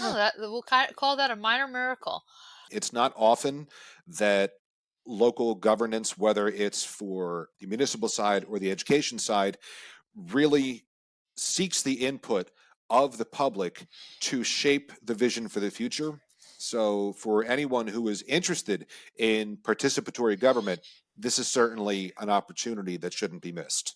Oh, that we'll call that a minor miracle. It's not often that local governance, whether it's for the municipal side or the education side, really seeks the input of the public to shape the vision for the future. So, for anyone who is interested in participatory government, this is certainly an opportunity that shouldn't be missed.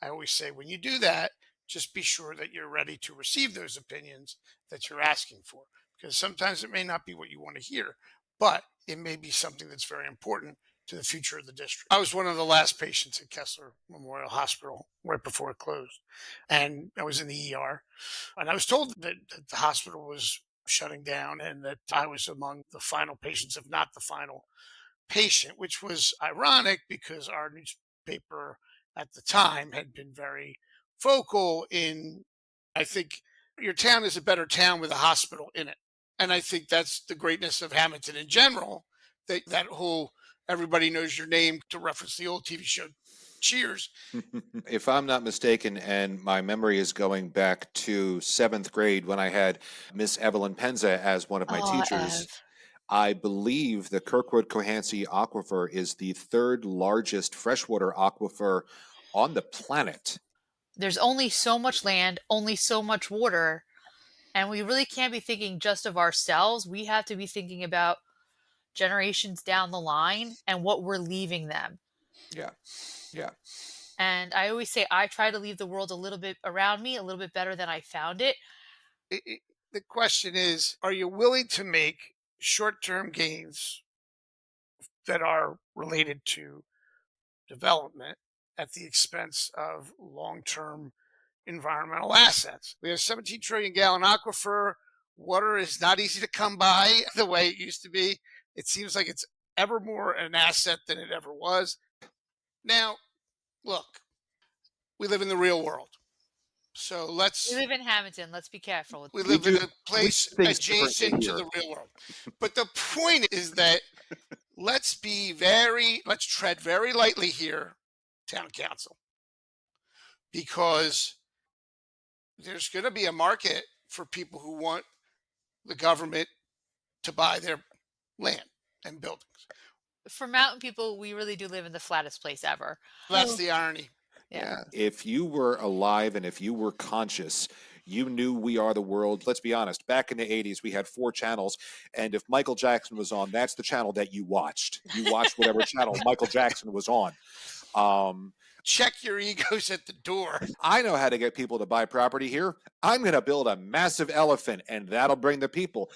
I always say when you do that, just be sure that you're ready to receive those opinions that you're asking for. Because sometimes it may not be what you want to hear, but it may be something that's very important to the future of the district. I was one of the last patients at Kessler Memorial Hospital right before it closed. And I was in the ER. And I was told that the hospital was shutting down and that I was among the final patients, if not the final patient, which was ironic because our newspaper at the time had been very vocal in, I think, your town is a better town with a hospital in it. And I think that's the greatness of Hammonton in general, that whole everybody knows your name, to reference the old TV show Cheers. If I'm not mistaken, and my memory is going back to seventh grade when I had Miss Evelyn Penza as one of my Oh, teachers, Ev. I believe the Kirkwood Cohansey Aquifer is the third largest freshwater aquifer on the planet. There's only so much land, only so much water, and we really can't be thinking just of ourselves. We have to be thinking about generations down the line and what we're leaving them. Yeah, yeah. And I always say I try to leave the world a little bit around me a little bit better than I found it. The question is, are you willing to make short-term gains that are related to development at the expense of long-term environmental assets? We have 17 trillion gallon aquifer. Water is not easy to come by the way it used to be. It seems like it's ever more an asset than it ever was. Now, look, we live in the real world. So We live in Hammonton. Let's be careful. we We live in do a place things differently adjacent to here. the real world. But the point is that let's tread very lightly here, town council, because there's going to be a market for people who want the government to buy their land and buildings. For mountain people, we really do live in the flattest place ever. That's the irony. Yeah. If you were alive and if you were conscious, you knew We Are the World. Let's be honest, back in the 80s, we had 4 channels. And if Michael Jackson was on, that's the channel that you watched. You watched whatever channel Michael Jackson was on. Check your egos at the door. I know how to get people to buy property here. I'm going to build a massive elephant, and that'll bring the people.